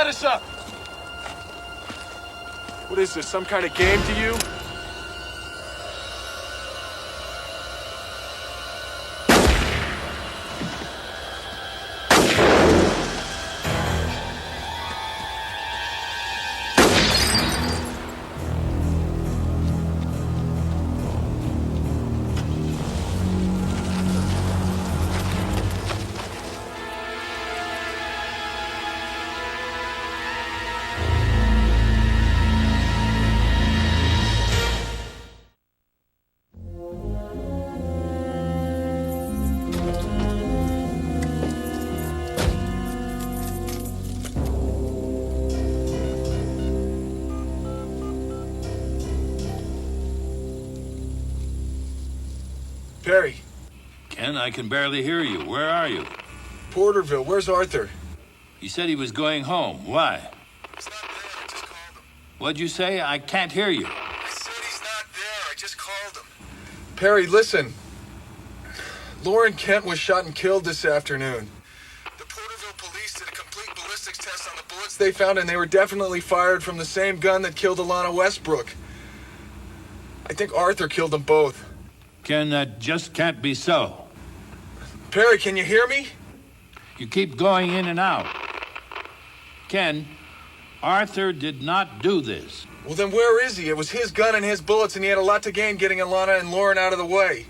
set us up! What is this, some kind of game to you? Perry. Ken, I can barely hear you. Where are you? Porterville, where's Arthur? He said he was going home. Why? He's not there, I just called him. What'd you say? I can't hear you. I said he's not there, I just called him. Perry, listen. Lauren Kent was shot and killed this afternoon. The Porterville police did a complete ballistics test on the bullets they found, and they were definitely fired from the same gun that killed Alana Westbrook. I think Arthur killed them both. Ken, that just can't be so. Perry, can you hear me? You keep going in and out. Ken, Arthur did not do this. Well, then where is he? It was his gun and his bullets, and he had a lot to gain getting Alana and Lauren out of the way.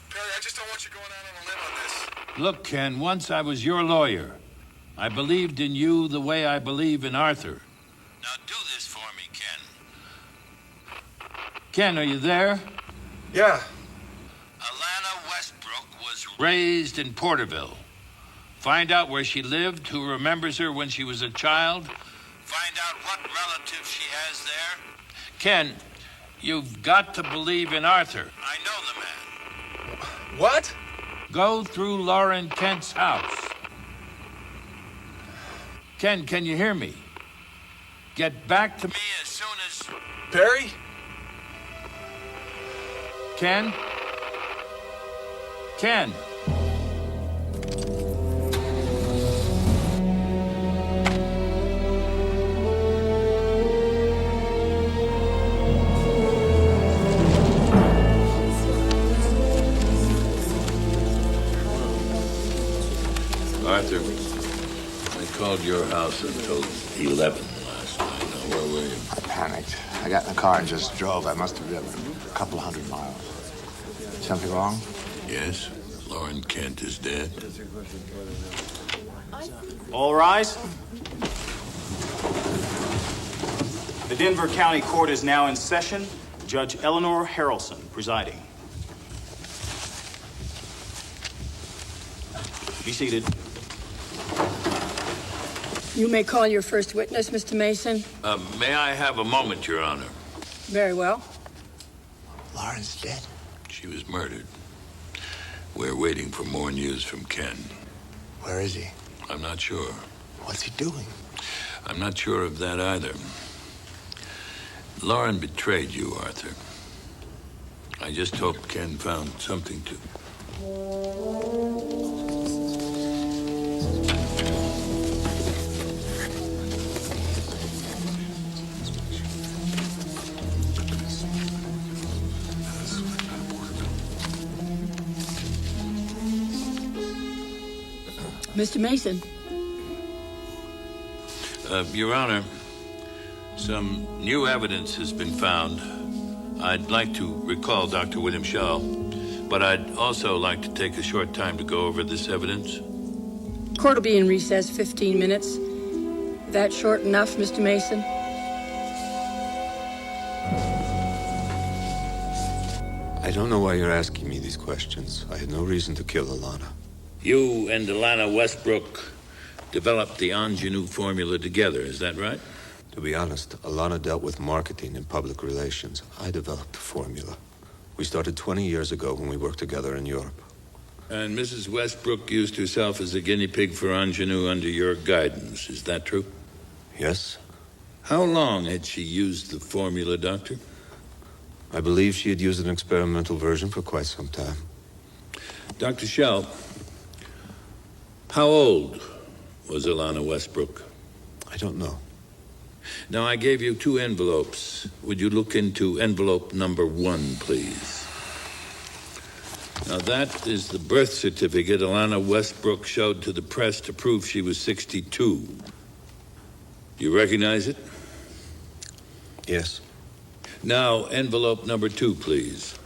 Perry, I just don't want you going out on a limb on this. Look, Ken, once I was your lawyer. I believed in you the way I believe in Arthur. Now do this for me, Ken. Ken, are you there? Yeah. Alana Westbrook was raised in Porterville. Find out where she lived, who remembers her when she was a child. Find out what relatives she has there. Ken, you've got to believe in Arthur. I know the man. What? Go through Lauren Kent's house. Ken, can you hear me? Get back to me as soon as... Perry? Ken? Ken? Arthur, I called your house until 11 last night. Now, where were you? I panicked. I got in the car and just drove. I must have driven a couple of 100 miles. Something wrong? Yes, Lauren Kent is dead. All rise. The Denver County Court is now in session. Judge Eleanor Harrelson presiding. Be seated. You may call your first witness, Mr. Mason. May I have a moment, Your Honor? Very well. Lauren's dead. She was murdered. We're waiting for more news from Ken. Where is he? I'm not sure. What's he doing? I'm not sure of that either. Lauren betrayed you, Arthur. I just hope Ken found something to... Mr. Mason. Your Honor, some new evidence has been found. I'd like to recall Dr. William Schell, but I'd also like to take a short time to go over this evidence. Court will be in recess 15 minutes. That short enough, Mr. Mason? I don't know why you're asking me these questions. I had no reason to kill Alana. You and Alana Westbrook developed the ingenue formula together, is that right? To be honest, Alana dealt with marketing and public relations. I developed the formula. We started 20 years ago when we worked together in Europe. And Mrs. Westbrook used herself as a guinea pig for ingenue under your guidance, is that true? Yes? How long had she used the formula, Doctor? I believe she had used an experimental version for quite some time. Dr. Schell, how old was Alana Westbrook? I don't know. Now, I gave you 2 envelopes. Would you look into envelope number 1, please? Now, that is the birth certificate Alana Westbrook showed to the press to prove she was 62. Do you recognize it? Yes. Now, envelope number 2, please.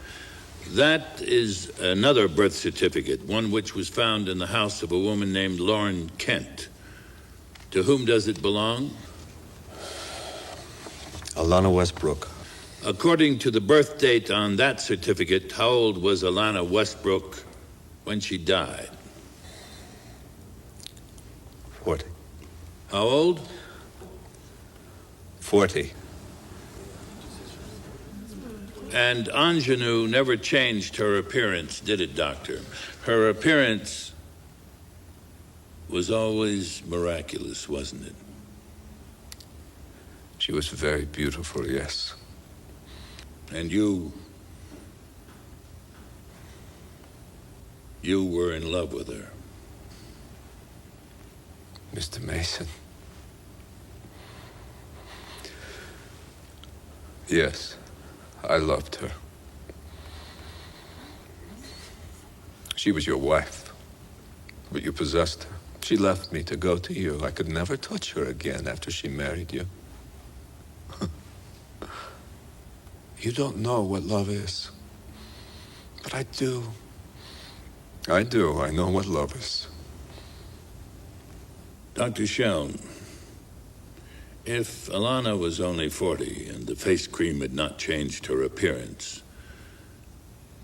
That is another birth certificate, one which was found in the house of a woman named Lauren Kent. To whom does it belong? Alana Westbrook. According to the birth date on that certificate, how old was Alana Westbrook when she died? 40. How old? 40. And Ingenue never changed her appearance, did it, Doctor? Her appearance was always miraculous, wasn't it? She was very beautiful, yes. And you were in love with her. Mr. Mason. Yes, I loved her. She was your wife, but you possessed her. She left me to go to you. I could never touch her again after she married you. You don't know what love is. But I do. I do. I know what love is. Dr. Shell, if Alana was only 40 and the face cream had not changed her appearance,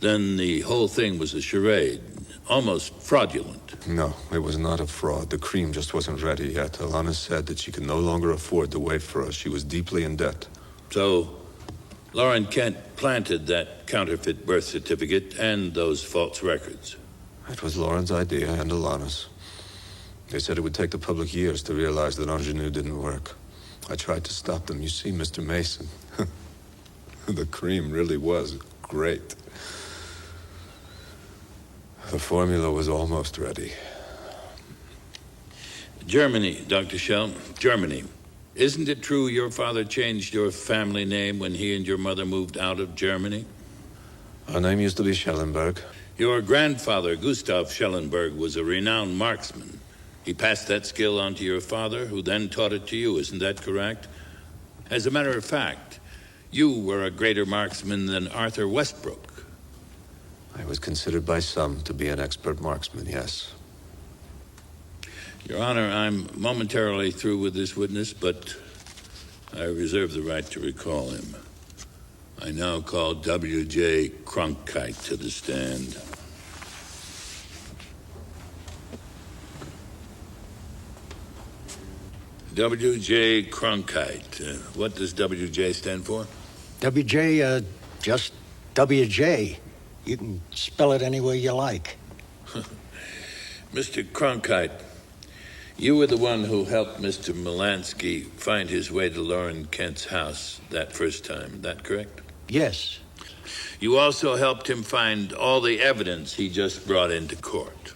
then the whole thing was a charade, almost fraudulent. No, it was not a fraud. The cream just wasn't ready yet. Alana said that she could no longer afford to wait for us. She was deeply in debt. So, Lauren Kent planted that counterfeit birth certificate and those false records. It was Lauren's idea and Alana's. They said it would take the public years to realize that Ingenue didn't work. I tried to stop them. You see, Mr. Mason, the cream really was great. The formula was almost ready. Germany, Dr. Shell, Germany. Isn't it true your father changed your family name when he and your mother moved out of Germany? Our name used to be Schellenberg. Your grandfather, Gustav Schellenberg, was a renowned marksman. He passed that skill on to your father, who then taught it to you. Isn't that correct? As a matter of fact, you were a greater marksman than Arthur Westbrook. I was considered by some to be an expert marksman, yes. Your Honor, I'm momentarily through with this witness, but I reserve the right to recall him. I now call W.J. Cronkite to the stand. W.J. Cronkite. What does W.J. stand for? WJ, just WJ. You can spell it any way you like. Mr. Cronkite, you were the one who helped Mr. Melansky find his way to Lauren Kent's house that first time, is that correct? Yes. You also helped him find all the evidence he just brought into court.